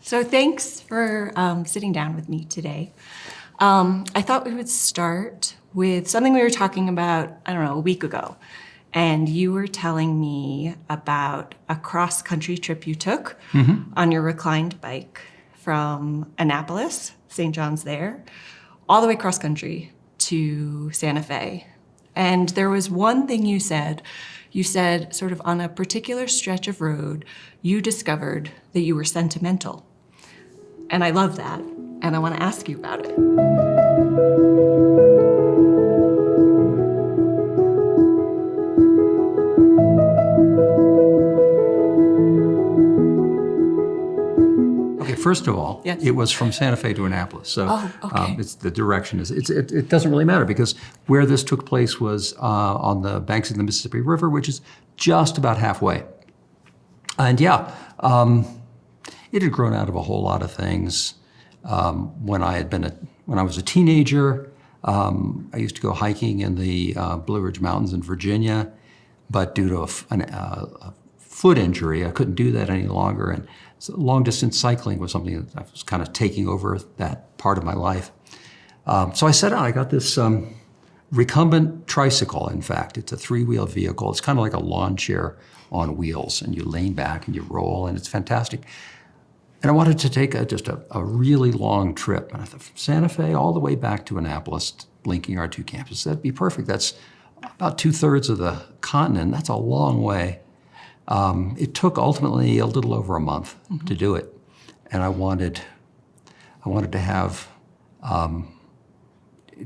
So thanks for sitting down with me today. I thought we would start with something we were talking about, I don't know, a week ago. And you were telling me about a cross-country trip you took on your reclined bike from Annapolis, St. John's there, all the way cross-country to Santa Fe. And there was one thing you said sort of on a particular stretch of road, you discovered that you were sentimental. And I love that, and I want to ask you about it. Okay, first of all, Yes. It was from Santa Fe to Annapolis. So okay. it's the direction it doesn't really matter because where this took place was on the banks of the Mississippi River, which is just about halfway. And it had grown out of a whole lot of things. When I was a teenager, I used to go hiking in the Blue Ridge Mountains in Virginia, but due to a foot injury, I couldn't do that any longer. And so long distance cycling was something that was kind of taking over that part of my life. So I set out. I got this recumbent tricycle. In fact, it's a 3-wheel vehicle. It's kind of like a lawn chair on wheels, and you lean back and you roll, and it's fantastic. And I wanted to take just a really long trip. And I thought, from Santa Fe all the way back to Annapolis, linking our two campuses, that'd be perfect. That's about 2/3 of the continent. That's a long way. It took ultimately a little over a month to do it. And I wanted to have, to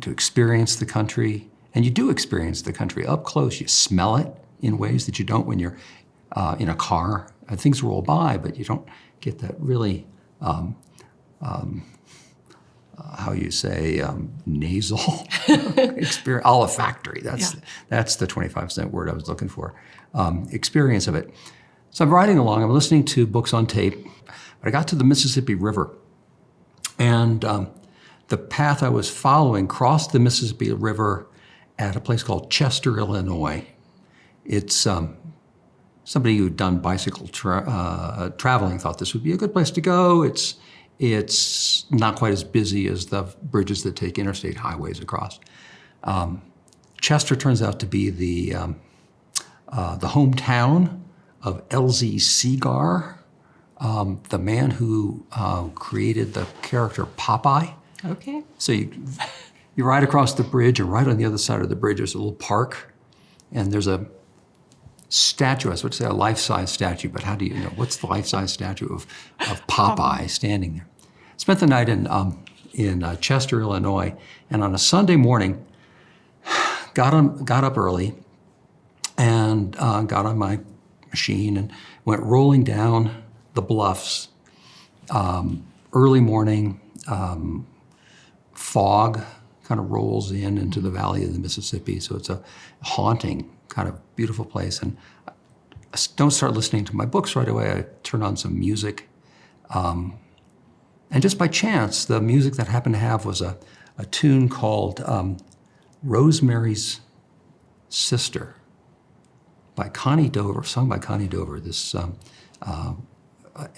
experience the country. And you do experience the country up close. You smell it in ways that you don't when you're in a car. Things roll by, but you don't get that really, how you say, nasal experience, olfactory. That's the 25-cent word I was looking for, experience of it. So I'm riding along, I'm listening to books on tape, but I got to the Mississippi River, and the path I was following crossed the Mississippi River at a place called Chester, Illinois. It's somebody who'd done bicycle traveling thought this would be a good place to go. It's not quite as busy as the bridges that take interstate highways across. Chester turns out to be the hometown of L.Z. Segar, the man who created the character Popeye. Okay. So you ride across the bridge, and right on the other side of the bridge there's a little park, and there's a statue. I was about to say a life-size statue, but how do you know? What's the life-size statue of Popeye standing there? Spent the night in Chester, Illinois, and on a Sunday morning, got up early and got on my machine and went rolling down the bluffs. Early morning, fog kind of rolls into the valley of the Mississippi, so it's a haunting kind of beautiful place. And I don't start listening to my books right away. I turn on some music. And just by chance, the music that I happened to have was a tune called Rosemary's Sister by Connie Dover, sung by Connie Dover, this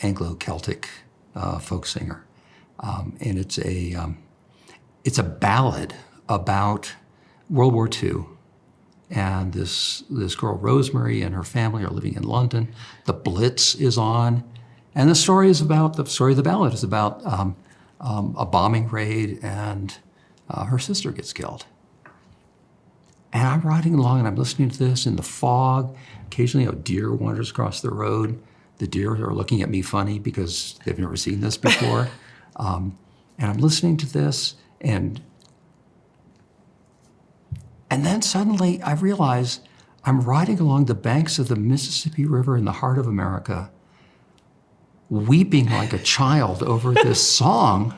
Anglo-Celtic folk singer. And it's a ballad about World War II. And this girl, Rosemary, and her family are living in London. The Blitz is on. And the story of the ballad is about a bombing raid, and her sister gets killed. And I'm riding along and I'm listening to this in the fog. Occasionally a deer wanders across the road. The deer are looking at me funny because they've never seen this before. And I'm listening to this, and then suddenly I realize I'm riding along the banks of the Mississippi River in the heart of America, weeping like a child over this song.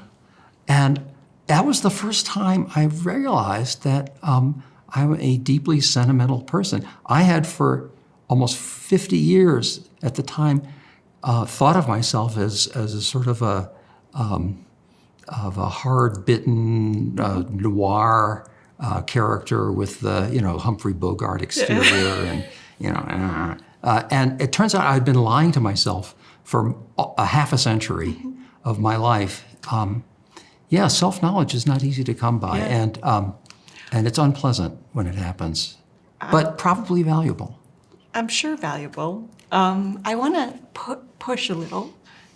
And that was the first time I realized that I'm a deeply sentimental person. I had for almost 50 years at the time thought of myself as a sort of a hard-bitten noir character with the Humphrey Bogart exterior, and it turns out I'd been lying to myself for a half a century of my life, yeah, self-knowledge is not easy to come by, and it's unpleasant when it happens, but probably valuable. I'm sure valuable. I want to push a little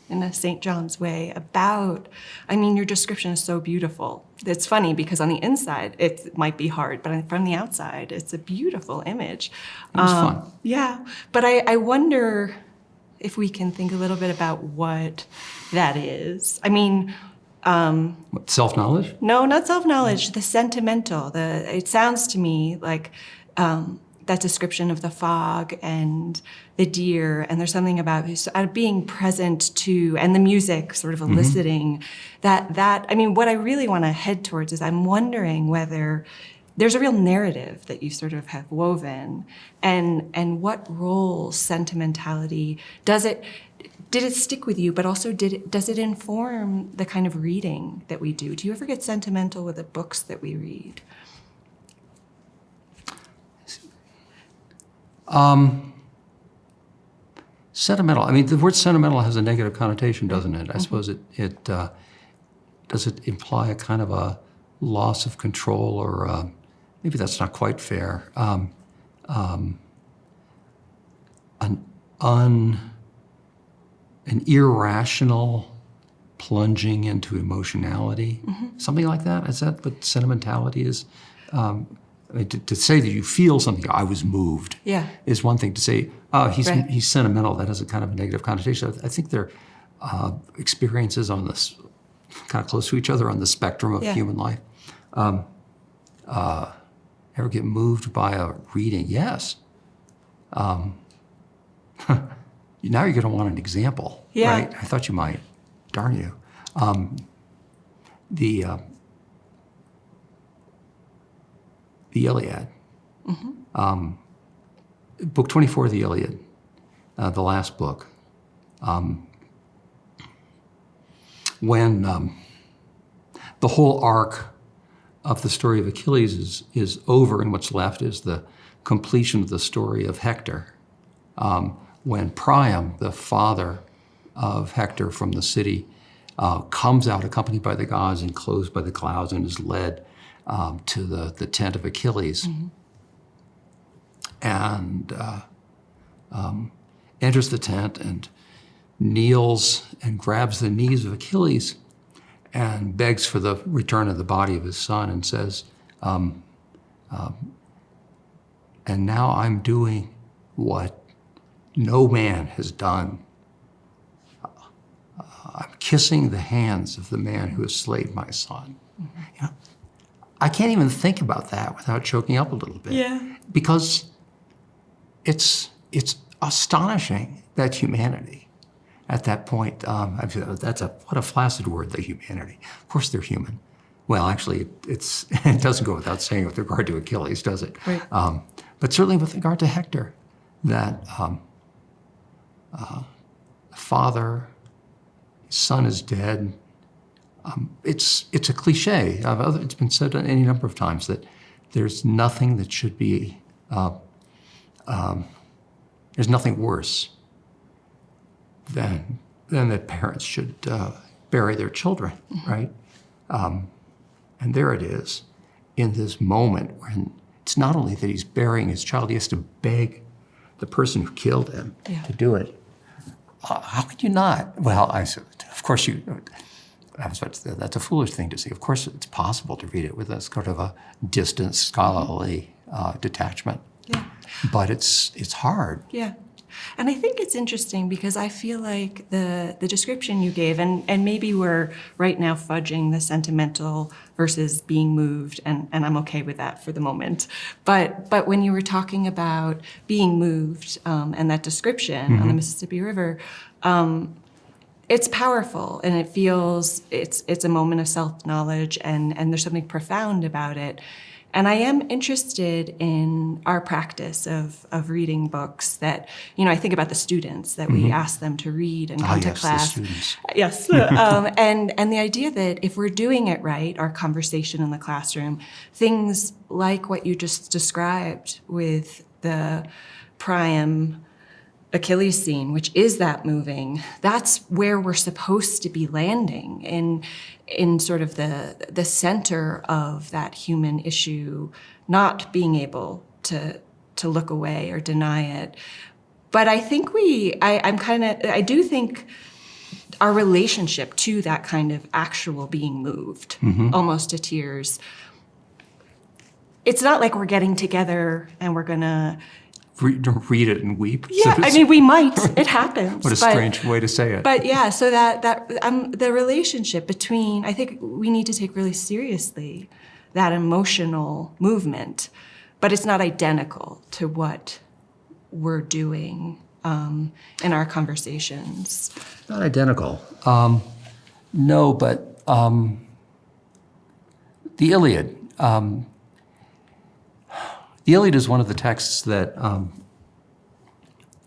in a St. John's way about, I mean, your description is so beautiful. It's funny because on the inside, it might be hard, but from the outside, it's a beautiful image. It was fun. Yeah, but I wonder if we can think a little bit about what that is. I mean, What, self-knowledge? no, not self-knowledge, the sentimental. It sounds to me like that description of the fog and the deer, and there's something about being present to, and the music sort of eliciting that. I mean, what I really want to head towards is I'm wondering whether there's a real narrative that you sort of have woven, and what role sentimentality did it stick with you, but also does it inform the kind of reading that we do? Do you ever get sentimental with the books that we read? Sentimental. I mean, the word sentimental has a negative connotation, doesn't it? I suppose it does it imply a kind of a loss of control, or maybe that's not quite fair. An irrational plunging into emotionality, something like that. Is that what sentimentality is? I mean, to say that you feel something, I was moved, is one thing. To say, oh, he's sentimental, that has a kind of a negative connotation. I think they're experiences on this, kind of close to each other on the spectrum of human life. Ever get moved by a reading? Yes. Now you're going to want an example, right? I thought you might. Darn you. The Iliad. Book 24 of the Iliad, the last book. When the whole arc of the story of Achilles is over, and what's left is the completion of the story of Hector. When Priam, the father of Hector from the city, comes out accompanied by the gods and clothed by the clouds and is led to the tent of Achilles, and enters the tent and kneels and grabs the knees of Achilles and begs for the return of the body of his son, and says, and now I'm doing what no man has done. I'm kissing the hands of the man who has slain my son. You know, I can't even think about that without choking up a little bit. Because it's astonishing that humanity at that point, what a flaccid word, the humanity. Of course they're human. Well, actually, it doesn't go without saying with regard to Achilles, does it? Right. But certainly with regard to Hector, that father, his son is dead. It's a cliche. It's been said any number of times that there's nothing that should be, there's nothing worse than that parents should bury their children, right? And there it is, in this moment when it's not only that he's burying his child, he has to beg the person who killed him to do it. How could you not? Well, I said, of course you. That's a foolish thing to say. Of course, it's possible to read it with a sort of a distant, scholarly detachment. But it's hard. And I think it's interesting because I feel like the description you gave, and maybe we're right now fudging the sentimental versus being moved, and I'm okay with that for the moment. But when you were talking about being moved and that description on the Mississippi River, it's powerful, and it feels it's a moment of self-knowledge, and there's something profound about it. And I am interested in our practice of reading books that, I think about the students that we ask them to read and come to class. The students. Yes. And the idea that if we're doing it right, our conversation in the classroom, things like what you just described with the Priam Achilles scene, which is that moving, that's where we're supposed to be landing in sort of the center of that human issue, not being able to look away or deny it. But I think I do think our relationship to that kind of actual being moved, almost to tears, it's not like we're getting together and we're gonna read it and weep. Yeah, I mean, we might. It happens. What a strange way to say it. But yeah, so that the relationship between, I think we need to take really seriously that emotional movement, but it's not identical to what we're doing in our conversations. Not identical. No, but the Iliad. The Iliad is one of the texts that,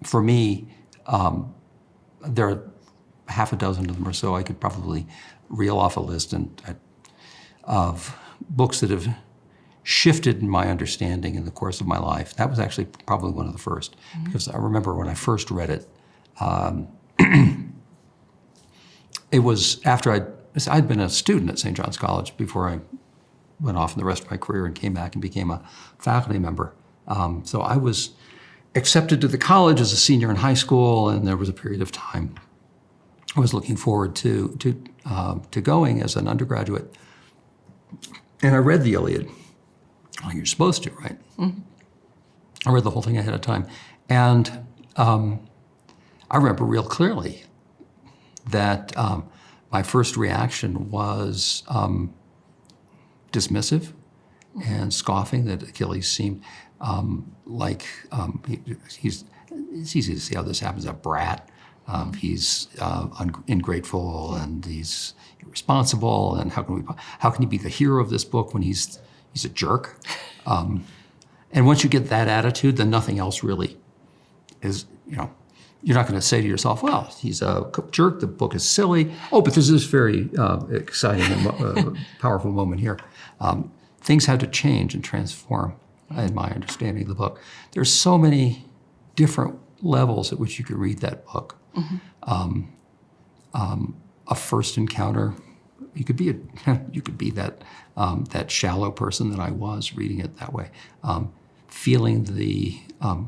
for me, there are half a dozen of them or so. I could probably reel off a list of books that have shifted my understanding in the course of my life. That was actually probably one of the first, because I remember when I first read it, it was after I'd been a student at St. John's College before I went off in the rest of my career and came back and became a faculty member. So I was accepted to the college as a senior in high school, and there was a period of time I was looking forward to going as an undergraduate. And I read the Iliad. Well, you're supposed to, right? Mm-hmm. I read the whole thing ahead of time. And I remember real clearly that my first reaction was dismissive and scoffing, that Achilles seemed like it's easy to see how this happens, a brat. He's ingrateful and he's irresponsible, and how can he be the hero of this book when he's a jerk? And once you get that attitude, then nothing else really is, you're not going to say to yourself, well, he's a jerk, the book is silly. Oh, but there's this very exciting and powerful moment here. Things had to change and transform in my understanding of the book. There's so many different levels at which you could read that book. Mm-hmm. A first encounter, you could be that shallow person that I was reading it that way. Feeling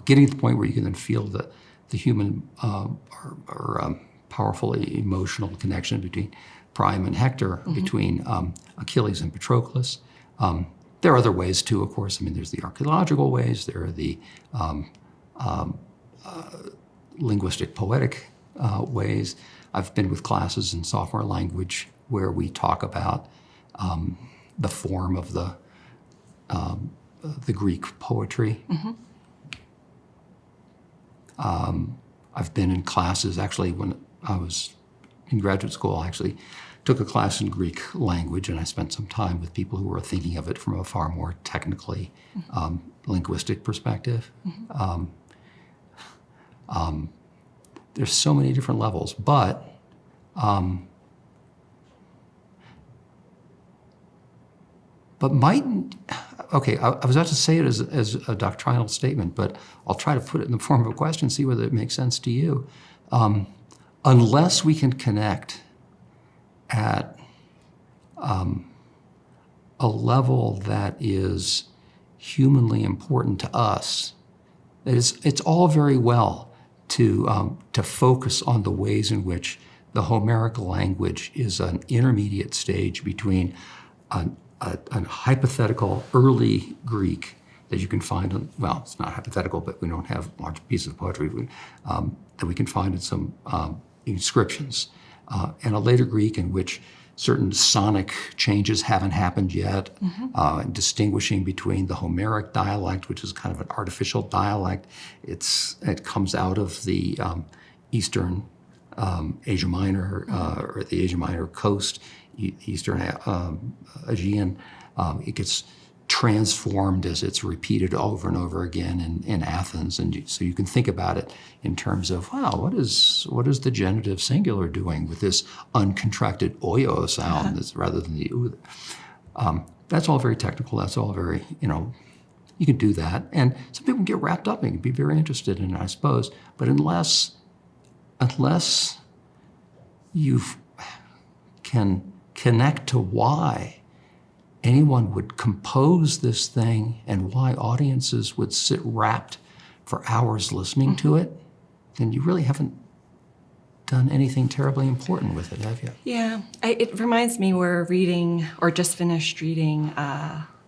getting to the point where you can then feel the human or powerful emotional connection between Priam and Hector, mm-hmm. between Achilles and Patroclus. There are other ways too, of course. I mean, there's the archaeological ways, there are the linguistic, poetic ways. I've been with classes in sophomore language where we talk about the form of the Greek poetry. Mm-hmm. I've been in classes, actually, when I was in graduate school, I actually took a class in Greek language, and I spent some time with people who were thinking of it from a far more technically linguistic perspective. Mm-hmm. There's so many different levels, but okay, I was about to say it as a doctrinal statement, but I'll try to put it in the form of a question, see whether it makes sense to you. Unless we can connect at a level that is humanly important to us, it's all very well to focus on the ways in which the Homeric language is an intermediate stage between a hypothetical early Greek that you can find well, it's not hypothetical, but we don't have large pieces of poetry that we can find in some inscriptions, and a later Greek in which certain sonic changes haven't happened yet, mm-hmm. Distinguishing between the Homeric dialect, which is kind of an artificial dialect. It comes out of the Eastern Asia Minor, or the Asia Minor coast, Eastern Aegean. It gets transformed as it's repeated over and over again in Athens, and so you can think about it in terms of, wow, what is the genitive singular doing with this uncontracted oyo sound, rather than the u? That's all very technical. That's all very You can do that. And some people get wrapped up and can be very interested in it, I suppose. But unless you can connect to why anyone would compose this thing and why audiences would sit rapt for hours listening to it, then you really haven't done anything terribly important with it, have you? Yeah, it reminds me we're reading, or just finished reading,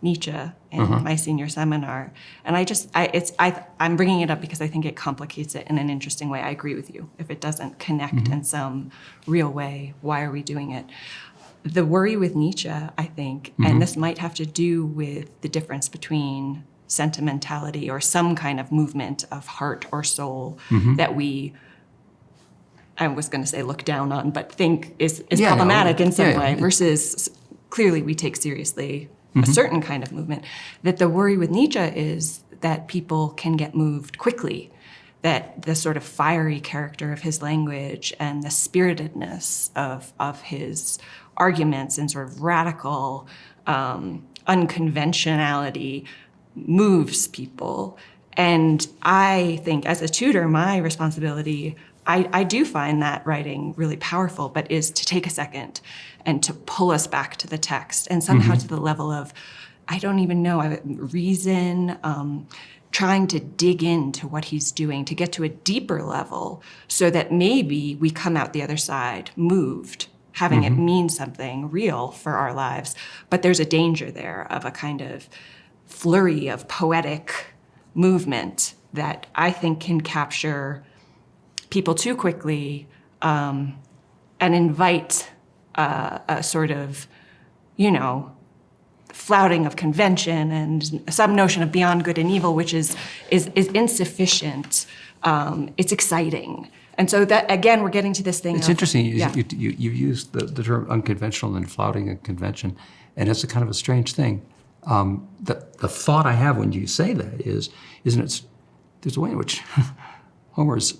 Nietzsche in my senior seminar, and I'm bringing it up because I think it complicates it in an interesting way. I agree with you. If it doesn't connect in some real way, why are we doing it? The worry with Nietzsche, I think, and this might have to do with the difference between sentimentality or some kind of movement of heart or soul that I was going to say look down on, but think is problematic in some way, versus clearly we take seriously a certain kind of movement. That the worry with Nietzsche is that people can get moved quickly, that the sort of fiery character of his language and the spiritedness of his arguments and sort of radical unconventionality moves people. And I think as a tutor, my responsibility, I do find that writing really powerful, but is to take a second and to pull us back to the text and somehow to the level of, I don't even know, reason, trying to dig into what he's doing to get to a deeper level so that maybe we come out the other side moved, having it mean something real for our lives. But there's a danger there of a kind of flurry of poetic movement that I think can capture people too quickly and invite a sort of, flouting of convention and some notion of beyond good and evil, which is insufficient. It's exciting. And so that, again, we're getting to this thing. It's interesting. You used the term unconventional and flouting a convention, and it's a kind of a strange thing. The thought I have when you say that there's a way in which Homer is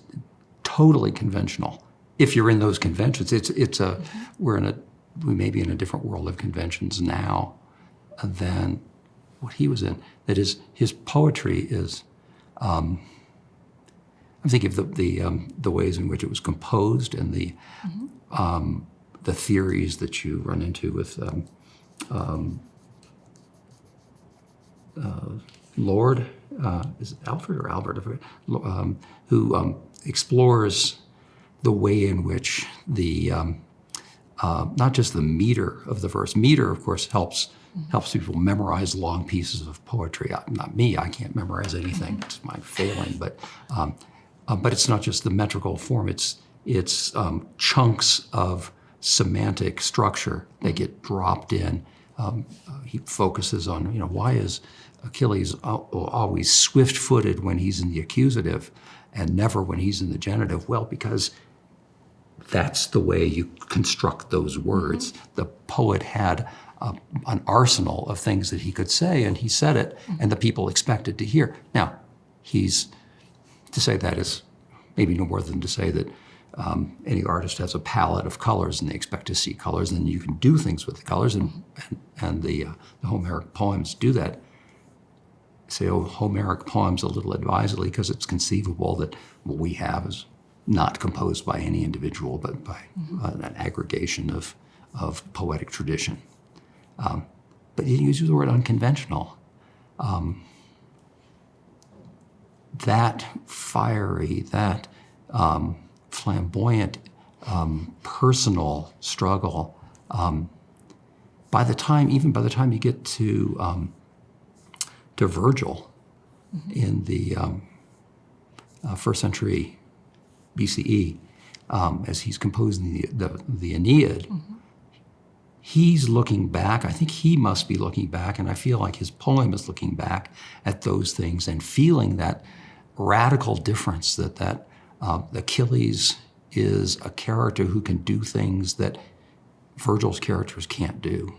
totally conventional. If you're in those conventions, we may be in a different world of conventions now than what he was in. That is, his poetry is. I'm thinking of the ways in which it was composed and the theories that you run into with Lord, is it Alfred or Albert? Who explores the way in which the not just the meter of the verse. Meter, of course, helps people memorize long pieces of poetry. Not me; I can't memorize anything. It's my failing. But it's not just the metrical form. It's chunks of semantic structure that get dropped in. He focuses on, why is Achilles always swift-footed when he's in the accusative and never when he's in the genitive? Well, because that's the way you construct those words. The poet had an arsenal of things that he could say, and he said it, and the people expected to hear. Now, to say that is maybe no more than to say that any artist has a palette of colors and they expect to see colors, and you can do things with the colors, and the Homeric poems do that. Say, Homeric poems a little advisedly, because it's conceivable that what we have is not composed by any individual, but by an aggregation of poetic tradition. But you use the word unconventional. That fiery, that flamboyant, personal struggle, by the time you get to Virgil in the first century BCE, as he's composing the Aeneid, he's looking back. I think he must be looking back, and I feel like his poem is looking back at those things and feeling that radical difference that Achilles is a character who can do things that Virgil's characters can't do,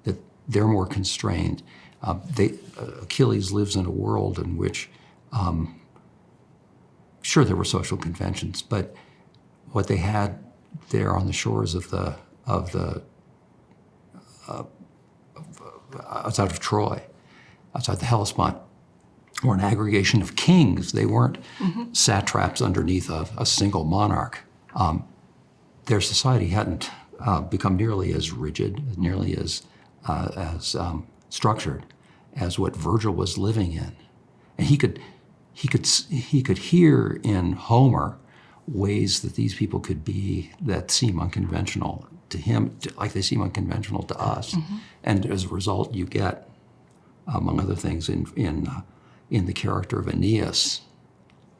that they're more constrained. Achilles lives in a world in which, sure, there were social conventions, but what they had there on the shores of the outside of Troy, outside the Hellespont, were an aggregation of kings. They weren't satraps underneath a single monarch. Their society hadn't become nearly as rigid, nearly as structured as what Virgil was living in. And he could hear in Homer ways that these people could be that seem unconventional to him, like they seem unconventional to us. And as a result, you get, among other things, in the character of Aeneas,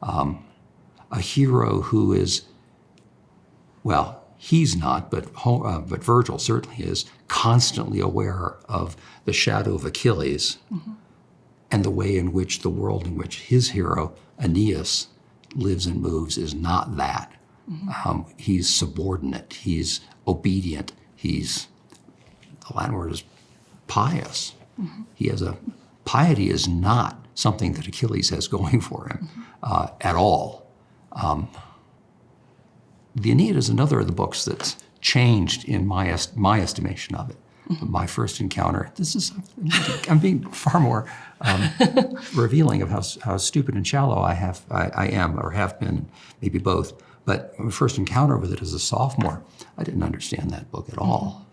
a hero who is, well, he's not, but Virgil certainly is, constantly aware of the shadow of Achilles and the way in which the world in which his hero, Aeneas, lives and moves is not that. He's subordinate, he's obedient, the Latin word is pious. He has piety is not something that Achilles has going for him at all. The Aeneid is another of the books that's changed in my estimation of it. My first encounter, I'm being far more revealing of how stupid and shallow I am or have been, maybe both. But my first encounter with it as a sophomore, I didn't understand that book at all.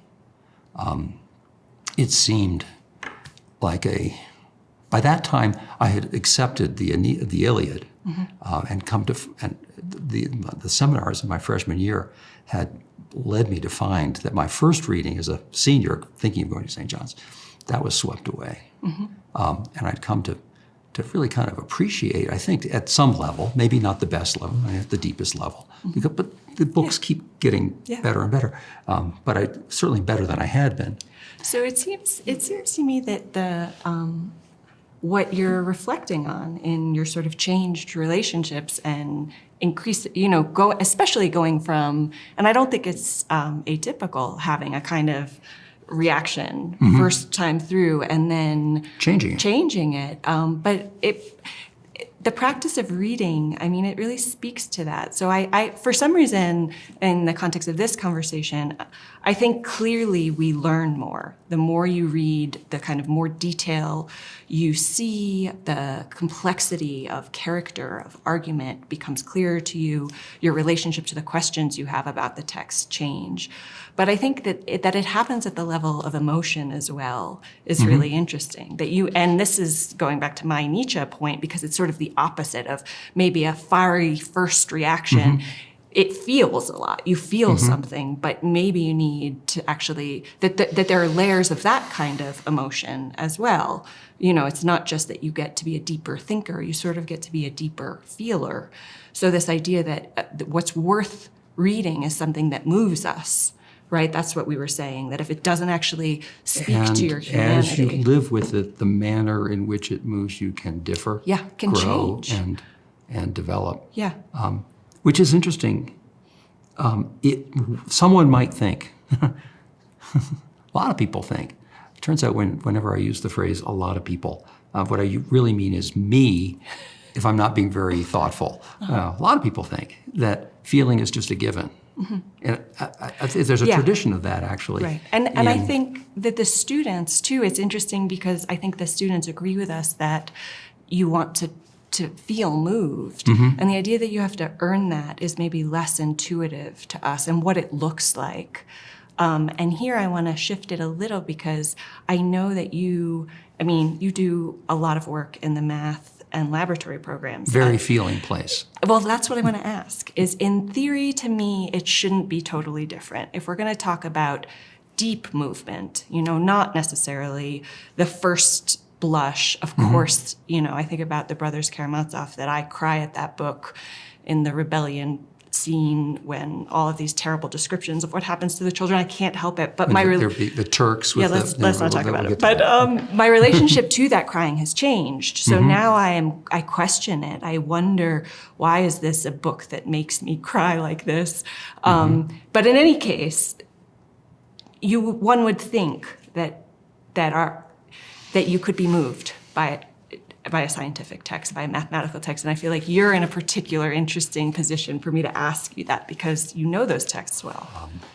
It seemed like by that time I had accepted the Iliad and come to, and the seminars in my freshman year had led me to find that my first reading as a senior, thinking of going to St. John's, that was swept away. And I'd come to really kind of appreciate, I think, at some level, maybe not the best level, at the deepest level, but the books keep getting better and better, but certainly better than I had been. So it seems to me that what you're reflecting on in your sort of changed relationships and increase, especially going from, and I don't think it's atypical having a kind of reaction first time through and then changing it. But the practice of reading, I mean, it really speaks to that. So I, for some reason, in the context of this conversation, I think clearly we learn more. The more you read, the kind of more detail you see, the complexity of character, of argument becomes clearer to you. Your relationship to the questions you have about the text change. But I think that it happens at the level of emotion as well is really interesting. And this is going back to my Nietzsche point, because it's sort of the opposite of maybe a fiery first reaction. It feels a lot. You feel something, but maybe you need to actually, that there are layers of that kind of emotion as well. It's not just that you get to be a deeper thinker, you sort of get to be a deeper feeler. So this idea that what's worth reading is something that moves us, right? That's what we were saying, that if it doesn't actually speak to your humanity. As you live with it, the manner in which it moves you can differ, can grow, change. and develop. Yeah. Which is interesting. Someone might think, a lot of people think. It turns out whenever I use the phrase "a lot of people," what I really mean is me, if I'm not being very thoughtful. A lot of people think that feeling is just a given. And there's a tradition of that, actually. Right. And I think that the students, too, it's interesting because I think the students agree with us that you want to feel moved. And the idea that you have to earn that is maybe less intuitive to us and what it looks like. And here I want to shift it a little because I know that you do a lot of work in the math and laboratory programs. Very feeling place. Well, that's what I want to ask, is in theory, to me, it shouldn't be totally different. If we're going to talk about deep movement, not necessarily the first blush, of course, I think about the Brothers Karamazov, that I cry at that book in the rebellion scene when all of these terrible descriptions of what happens to the children, I can't help it. But the Turks with let's not talk about it. But my relationship to that crying has changed. So now I question it. I wonder, why is this a book that makes me cry like this? But in any case, one would think that you could be moved by a scientific text, by a mathematical text. And I feel like you're in a particular interesting position for me to ask you that because you know those texts well.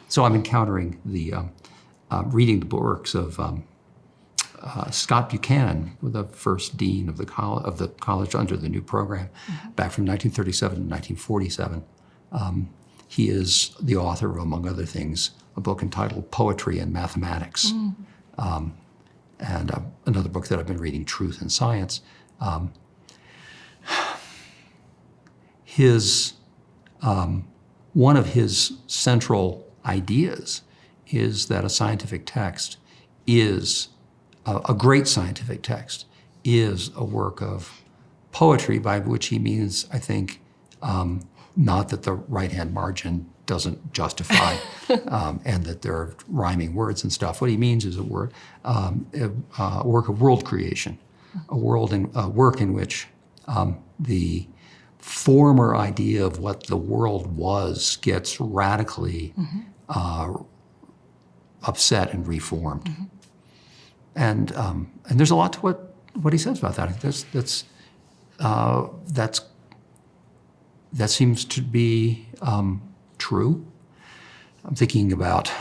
So I'm encountering reading the works of Scott Buchanan, the first dean of the college under the new program, back from 1937 to 1947. He is the author of, among other things, a book entitled Poetry and Mathematics, and another book that I've been reading, Truth and Science. One of his central ideas is that a scientific text is, a great scientific text is a work of poetry, by which he means, I think, not that the right-hand margin doesn't justify and that there are rhyming words and stuff. What he means is a work of world creation, a work in which the former idea of what the world was gets radically upset and reformed. And there's a lot to what he says about that. I think that seems to be true. I'm thinking about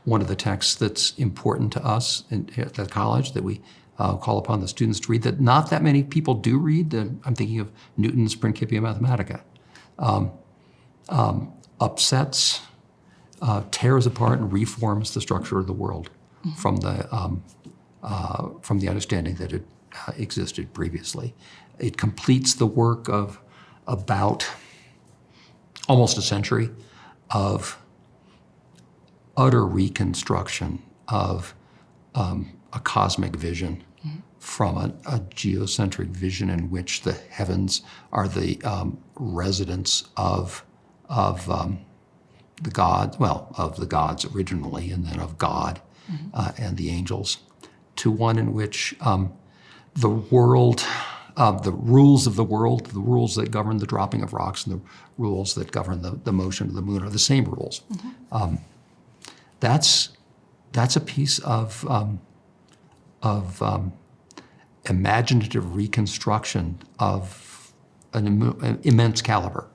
one of the texts that's important to us at the college that we call upon the students to read, that not that many people do read. I'm thinking of Newton's Principia Mathematica. Upsets, tears apart, and reforms the structure of the world from the understanding that it existed previously. It completes the work of about almost a century of utter reconstruction of a cosmic vision from a geocentric vision in which the heavens are the residence of the gods, of the gods originally, and then of God and the angels, to one in which the world, the rules of the world, the rules that govern the dropping of rocks and the rules that govern the motion of the moon are the same rules. That's a piece of imaginative reconstruction of an immense caliber.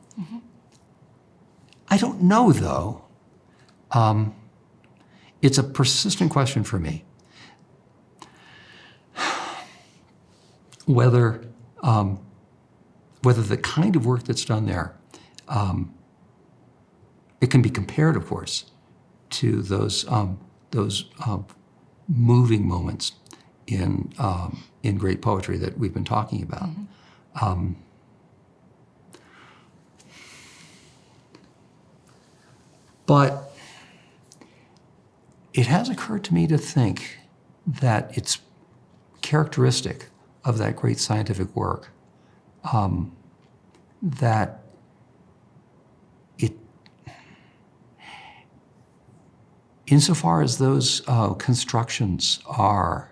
I don't know, though. It's a persistent question for me. Whether the kind of work that's done there, it can be compared, of course, to those moving moments in great poetry that we've been talking about. But it has occurred to me to think that it's characteristic of that great scientific work that insofar as those constructions are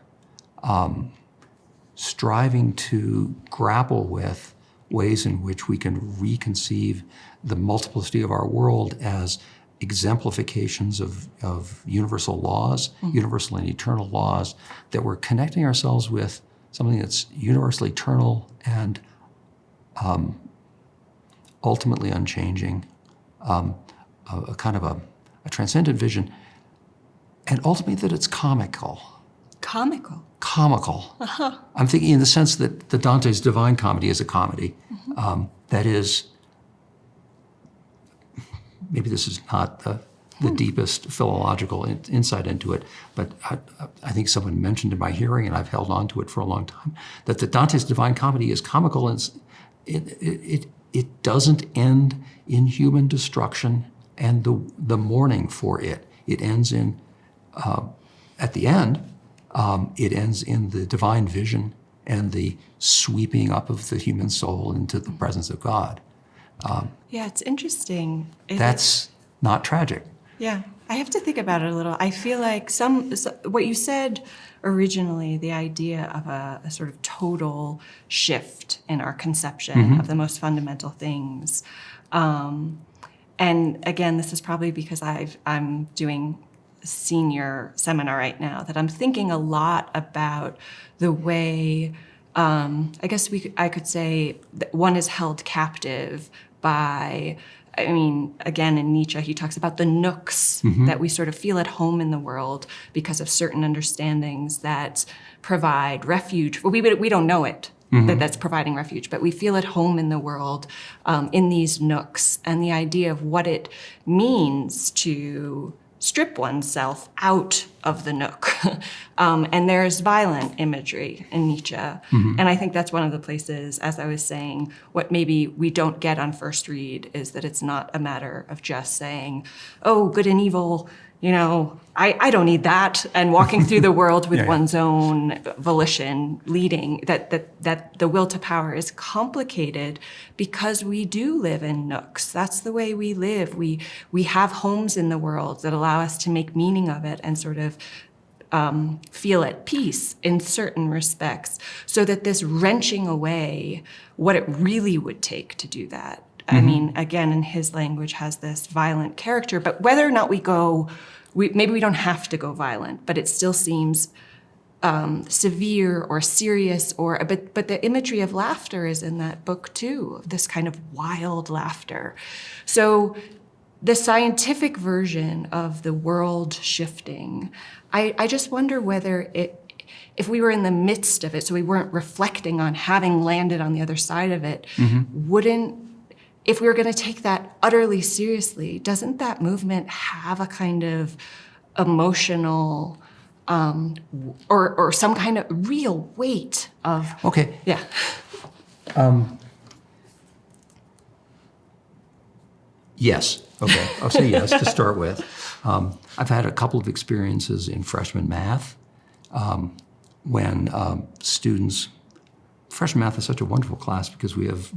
striving to grapple with ways in which we can reconceive the multiplicity of our world as exemplifications of universal laws, universal and eternal laws, that we're connecting ourselves with something that's universally eternal and ultimately unchanging, a kind of a transcendent vision, and ultimately that it's comical. Comical? Comical. I'm thinking in the sense that the Dante's Divine Comedy is a comedy. That is, maybe this is not the deepest philological insight into it, but I think someone mentioned in my hearing, and I've held on to it for a long time, that the Dante's Divine Comedy is comical, and it doesn't end in human destruction and the mourning for it. It ends in, at the end, it ends in the divine vision and the sweeping up of the human soul into the presence of God. Yeah, it's interesting. That's not tragic. Yeah, I have to think about it a little. I feel like what you said originally, the idea of a sort of total shift in our conception of the most fundamental things. And again, this is probably because I'm doing a senior seminar right now, that I'm thinking a lot about the way, I guess I could say that one is held captive by I mean, again, in Nietzsche, he talks about the nooks that we sort of feel at home in the world because of certain understandings that provide refuge. Well, we don't know it, that that's providing refuge, but we feel at home in the world in these nooks, and the idea of what it means to strip oneself out of the nook. And there's violent imagery in Nietzsche. And I think that's one of the places, as I was saying, what maybe we don't get on first read is that it's not a matter of just saying, oh, good and evil, you know, I don't need that, and walking through the world with one's own volition, leading, that the will to power is complicated because we do live in nooks. That's the way we live. We have homes in the world that allow us to make meaning of it and sort of feel at peace in certain respects, so that this wrenching away what it really would take to do that. I mean, again, in his language has this violent character, but whether or not maybe we don't have to go violent, but it still seems severe or serious, but the imagery of laughter is in that book too, this kind of wild laughter. So the scientific version of the world shifting, I just wonder whether if we were in the midst of it, so we weren't reflecting on having landed on the other side of it, if we were going to take that utterly seriously, doesn't that movement have a kind of emotional or some kind of real weight of... Okay. Yeah. Yes. Okay. I'll say yes to start with. I've had a couple of experiences in freshman math when students... Freshman math is such a wonderful class because we have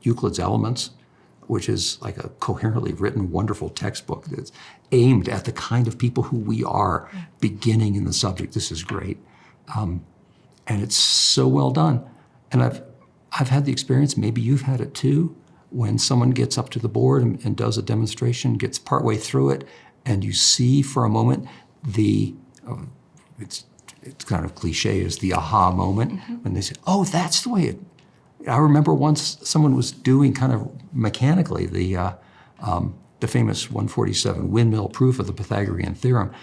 Euclid's Elements, which is like a coherently written, wonderful textbook that's aimed at the kind of people who we are, beginning in the subject. This is great. And it's so well done. And I've had the experience, maybe you've had it too, when someone gets up to the board and does a demonstration, gets partway through it, and you see for a moment it's kind of cliche, is the aha moment when they say, oh, that's the way it... I remember once someone was doing kind of mechanically the famous 147 windmill proof of the Pythagorean theorem,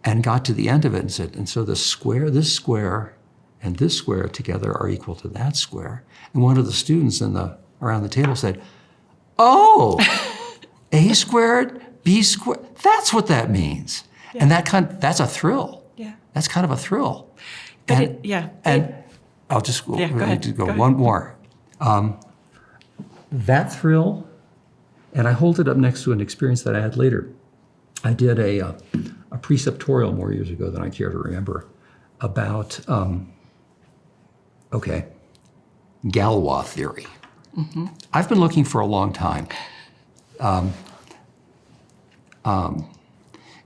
and got to the end of it and said, and so this square, and this square together are equal to that square. And one of the students around the table said, oh, a squared, b squared, that's what that means. Yeah. And that's a thrill. Yeah. That's kind of a thrill. But and I'll just go, go one more. That thrill, and I hold it up next to an experience that I had later. I did a preceptorial more years ago than I care to remember about, Galois theory. I've been looking for a long time.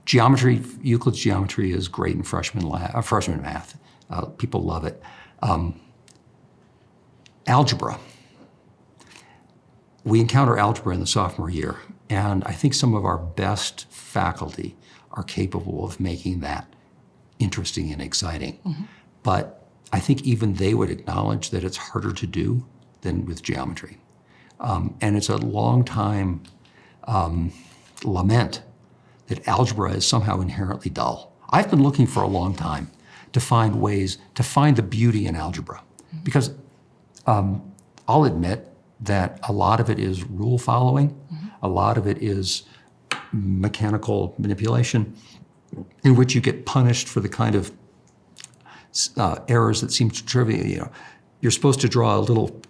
Geometry, Euclid's geometry is great in freshman math. People love it. Algebra. We encounter algebra in the sophomore year, and I think some of our best faculty are capable of making that interesting and exciting. But I think even they would acknowledge that it's harder to do than with geometry. And it's a long time lament that algebra is somehow inherently dull. I've been looking for a long time to find ways to find the beauty in algebra. Because I'll admit that a lot of it is rule following, a lot of it is mechanical manipulation, in which you get punished for the kind of errors that seem trivial. You know, you're supposed to draw a little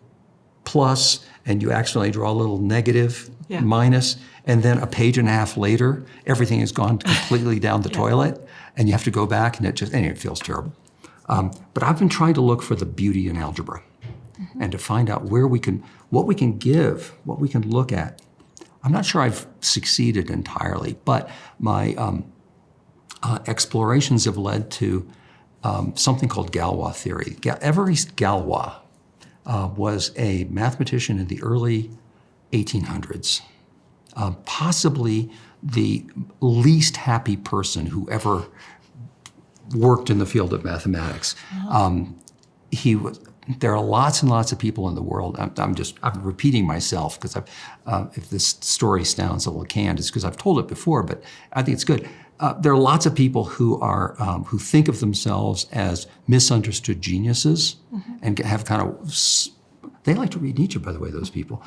plus, and you accidentally draw a little negative, minus, and then a page and a half later, everything has gone completely down the toilet, and you have to go back, and it feels terrible. But I've been trying to look for the beauty in algebra and to find out what we can give, what we can look at. I'm not sure I've succeeded entirely, but my explorations have led to something called Galois theory. Évariste Galois was a mathematician in the early 1800s, possibly the least happy person who ever worked in the field of mathematics. He was there are lots and lots of people in the world. I'm repeating myself because if this story sounds a little canned, it's because I've told it before, but I think it's good. There are lots of people who think of themselves as misunderstood geniuses and have kind of. They like to read Nietzsche, by the way. Those people.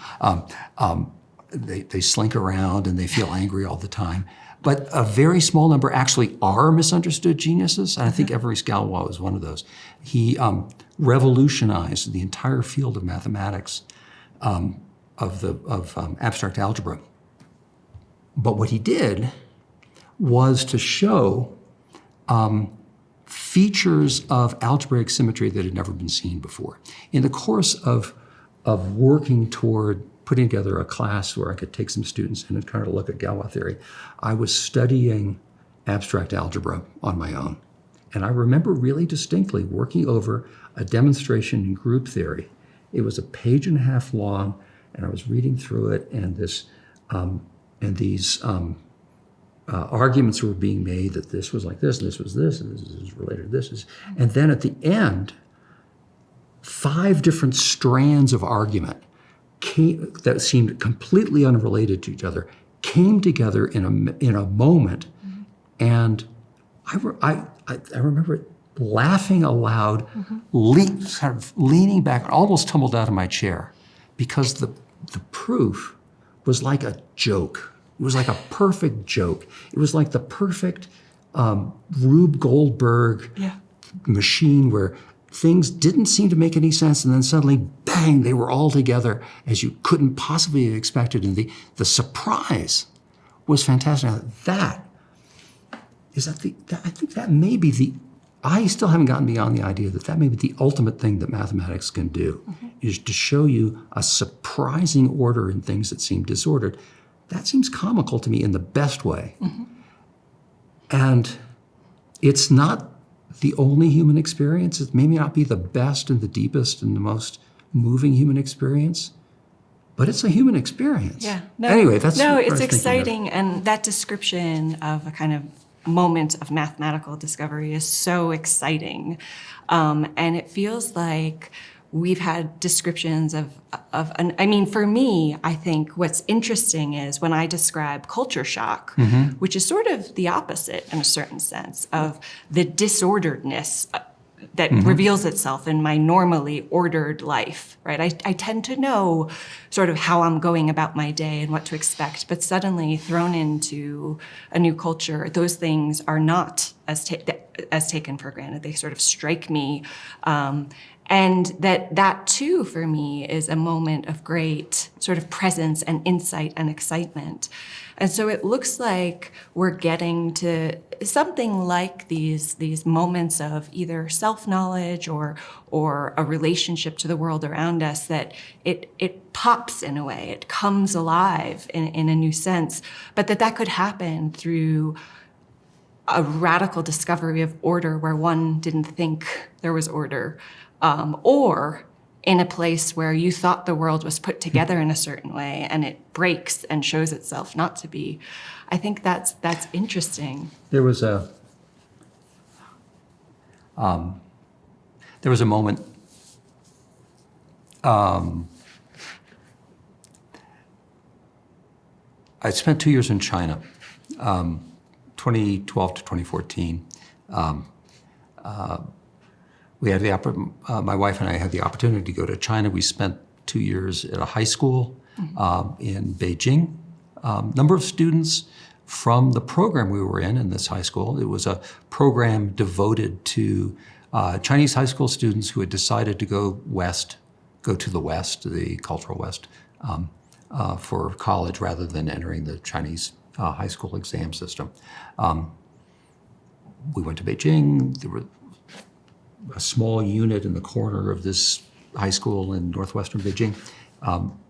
They slink around and they feel angry all the time. But a very small number actually are misunderstood geniuses, and I think Everest Galois was one of those. He revolutionized the entire field of mathematics, of abstract algebra. But what he did was to show features of algebraic symmetry that had never been seen before. In the course of working toward putting together a class where I could take some students in and kind of look at Galois theory, I was studying abstract algebra on my own. And I remember really distinctly working over a demonstration in group theory. It was a page and a half long, and I was reading through it, and these arguments were being made that this was like this, and this was this, and this is related to this. And then at the end, 5 different strands of argument that seemed completely unrelated to each other came together in a moment, and I remember laughing aloud, kind of leaning back, almost tumbled out of my chair, because the proof was like a joke. It was like a perfect joke. It was like the perfect Rube Goldberg machine where things didn't seem to make any sense, and then suddenly, bang, they were all together as you couldn't possibly have expected. And the surprise was fantastic. Now, I think that may be I still haven't gotten beyond the idea that may be the ultimate thing that mathematics can do, is to show you a surprising order in things that seem disordered. That seems comical to me in the best way. And it's not the only human experience. It may not be the best and the deepest and the most moving human experience, but it's a human experience. Yeah. Anyway, that's what I it's was thinking of. exciting, and that description of a kind of moment of mathematical discovery is so exciting, and it feels like we've had descriptions for me, I think what's interesting is when I describe culture shock, which is sort of the opposite in a certain sense of the disorderedness that reveals itself in my normally ordered life, right? I tend to know sort of how I'm going about my day and what to expect, but suddenly thrown into a new culture, those things are not as taken for granted. They sort of strike me. And that too, for me, is a moment of great sort of presence and insight and excitement. And so it looks like we're getting to something like these moments of either self-knowledge or a relationship to the world around us that it pops in a way, it comes alive in a new sense, but that could happen through a radical discovery of order where one didn't think there was order. Or in a place where you thought the world was put together in a certain way and it breaks and shows itself not to be. I think that's interesting. There was a moment I spent 2 years in China, 2012 to 2014. We had my wife and I had the opportunity to go to China. We spent 2 years at a high school in Beijing. Number of students from the program we were in this high school. It was a program devoted to Chinese high school students who had decided to go to the West, the cultural West, for college rather than entering the Chinese high school exam system. We went to Beijing. There were a small unit in the corner of this high school in northwestern Beijing.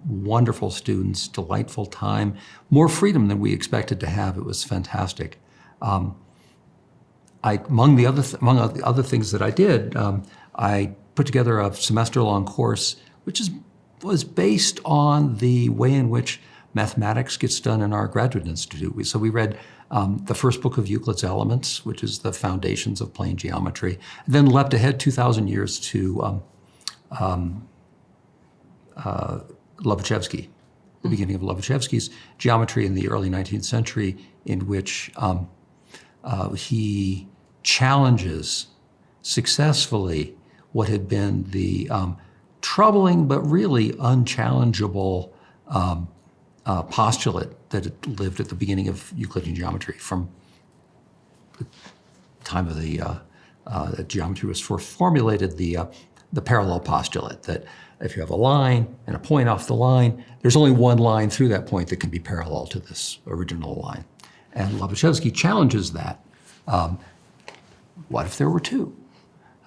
Wonderful students, delightful time, more freedom than we expected to have. It was fantastic. Among the other things that I did, I put together a semester-long course, which was based on the way in which mathematics gets done in our graduate institute. So we read the first book of Euclid's Elements, which is the foundations of plane geometry, and then leapt ahead 2,000 years to Lobachevsky, the beginning of Lobachevsky's geometry in the early 19th century, in which he challenges successfully what had been the troubling but really unchallengeable postulate that had lived at the beginning of Euclidean geometry from the time of the geometry was first formulated, the parallel postulate that if you have a line and a point off the line, there's only one line through that point that can be parallel to this original line. And Lobachevsky challenges that. What if there were two?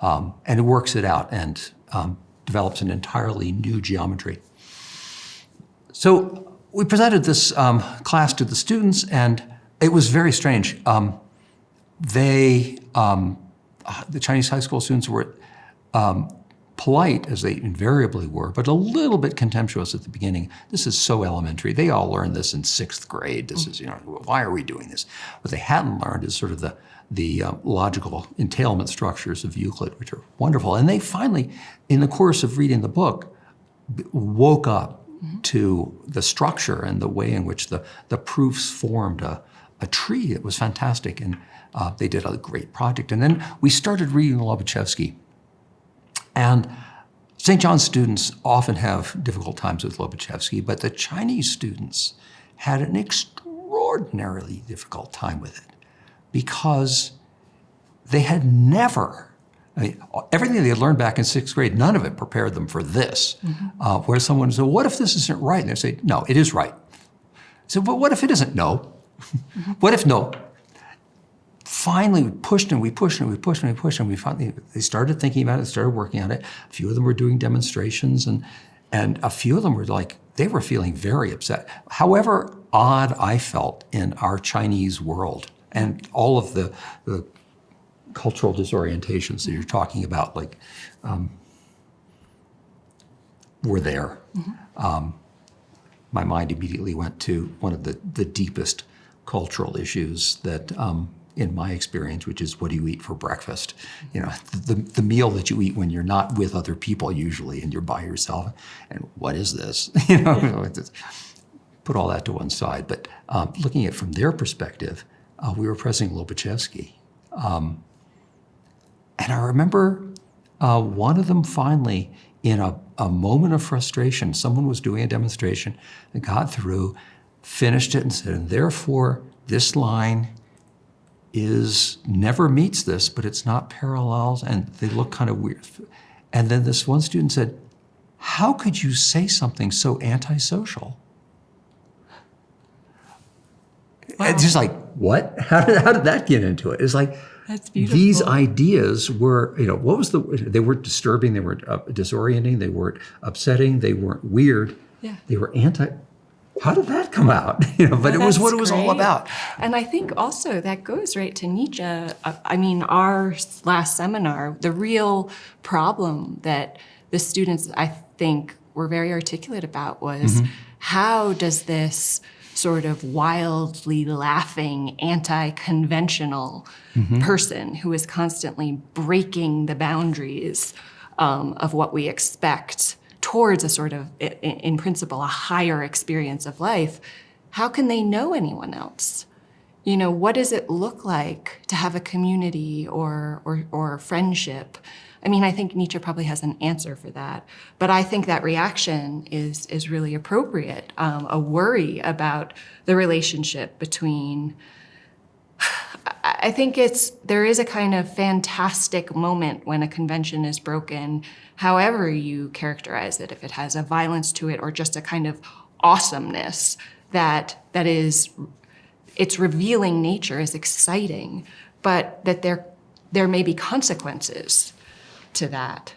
And it works it out and develops an entirely new geometry. So we presented this class to the students, and it was very strange. The Chinese high school students were polite, as they invariably were, but a little bit contemptuous at the beginning. This is so elementary. They all learned this in 6th grade. This is, why are we doing this? What they hadn't learned is sort of the logical entailment structures of Euclid, which are wonderful. And they finally, in the course of reading the book, woke up to the structure and the way in which the proofs formed a tree that was fantastic. And they did a great project. And then we started reading Lobachevsky. And St. John's students often have difficult times with Lobachevsky, but the Chinese students had an extraordinarily difficult time with it because they had never, everything they had learned back in 6th grade, none of it prepared them for this. Where someone would say, what if this isn't right? And they say, no, it is right. I said, well, what if it isn't? No. What if no? Finally, we pushed and we pushed and we pushed and we pushed, and we finally, they started thinking about it, started working on it. A few of them were doing demonstrations, and a few of them were like, they were feeling very upset. However odd I felt in our Chinese world, and all of the cultural disorientations that you're talking about, like, were there. My mind immediately went to one of the deepest cultural issues that, in my experience, which is, what do you eat for breakfast? The meal that you eat when you're not with other people usually, and you're by yourself. And what is this? Put all that to one side. But looking at it from their perspective, we were pressing Lobachevsky. And I remember one of them finally, in a moment of frustration, someone was doing a demonstration and got through, finished it and said, and therefore this line never meets this, but it's not parallels, and they look kind of weird. And then this one student said, how could you say something so antisocial? Wow. It's just like, what? How did that get into it? It's like, that's beautiful. These ideas were, what was they weren't disturbing, they weren't disorienting, they weren't upsetting, they weren't weird. Yeah. They were how did that come out? But it was what it was all about. And I think also that goes right to Nietzsche. Our last seminar, the real problem that the students, I think, were very articulate about was how does this sort of wildly laughing, anti-conventional person who is constantly breaking the boundaries of what we expect towards a sort of, in principle, a higher experience of life, how can they know anyone else? What does it look like to have a community or friendship? I think Nietzsche probably has an answer for that, but I think that reaction is really appropriate. A worry about the relationship between, I think there is a kind of fantastic moment when a convention is broken, however you characterize it, if it has a violence to it or just a kind of awesomeness that is, its revealing nature is exciting, but that there may be consequences to that.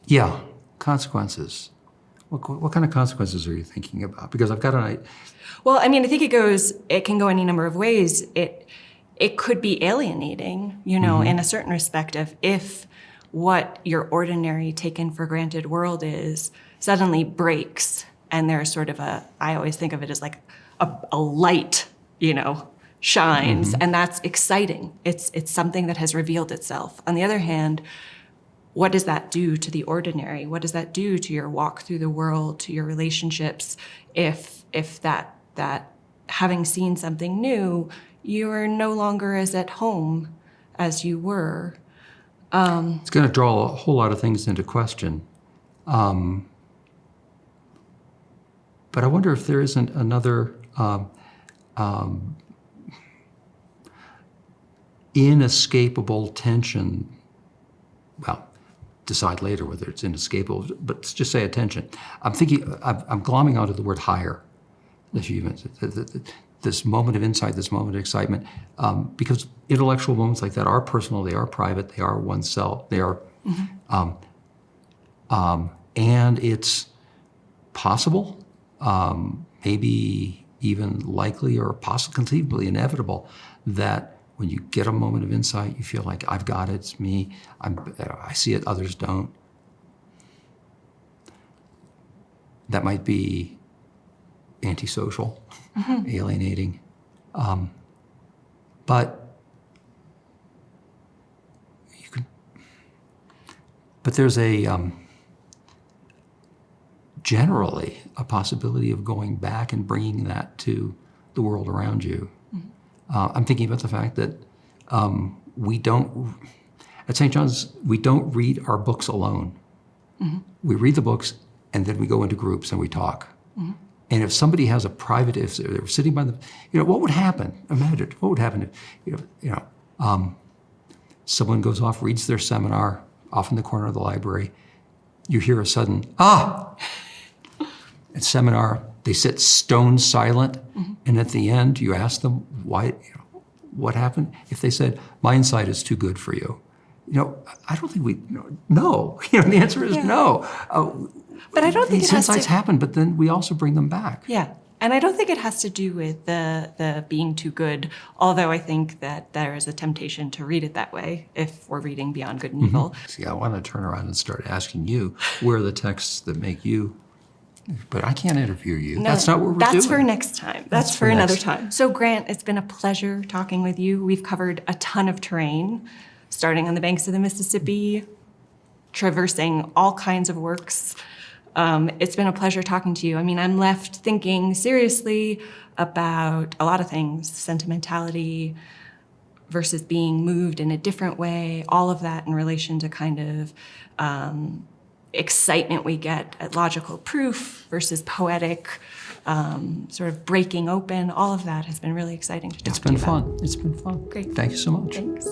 Yeah, consequences. What kind of consequences are you thinking about? Because I've got an idea. Well, I think it can go any number of ways. It could be alienating, in a certain respect, if what your ordinary taken for granted world is suddenly breaks, and there's sort of I always think of it as like a light, shines, and that's exciting. It's something that has revealed itself. On the other hand, what does that do to the ordinary? What does that do to your walk through the world, to your relationships, if that having seen something new, you are no longer as at home as you were? It's going to draw a whole lot of things into question. But I wonder if there isn't another inescapable tension. Well, decide later whether it's inescapable, but let's just say a tension. I'm glomming onto the word higher, as you mentioned. This moment of insight, this moment of excitement, because intellectual moments like that are personal, they are private, they are oneself, they are, and it's possible, maybe even likely or conceivably inevitable that when you get a moment of insight, you feel like, I've got it, it's me, I see it, others don't. That might be antisocial, alienating. But there's generally a possibility of going back and bringing that to the world around you. I'm thinking about the fact that at St. John's, we don't read our books alone. We read the books and then we go into groups and we talk. And if somebody has if they're sitting by what would happen? Imagine, what would happen if, someone goes off, reads their seminar off in the corner of the library, you hear a sudden, At seminar, they sit stone silent, and at the end, you ask them why, what happened? If they said, my insight is too good for you, I don't think no. The answer is no. But I don't think these insights happen, but then we also bring them back. Yeah. And I don't think it has to do with the being too good, although I think that there is a temptation to read it that way if we're reading Beyond Good and Evil. See, I want to turn around and start asking you, where are the texts that make you, but I can't interview you. No, that's not what we're doing. That's for next time. That's for another time. So Grant, it's been a pleasure talking with you. We've covered a ton of terrain, starting on the banks of the Mississippi, traversing all kinds of works. It's been a pleasure talking to you. I mean, I'm left thinking seriously about a lot of things, sentimentality versus being moved in a different way, all of that in relation to kind of excitement we get at logical proof versus poetic, sort of breaking open. All of that has been really exciting to talk to you about. It's been fun. Great. Thank you so much. Thanks.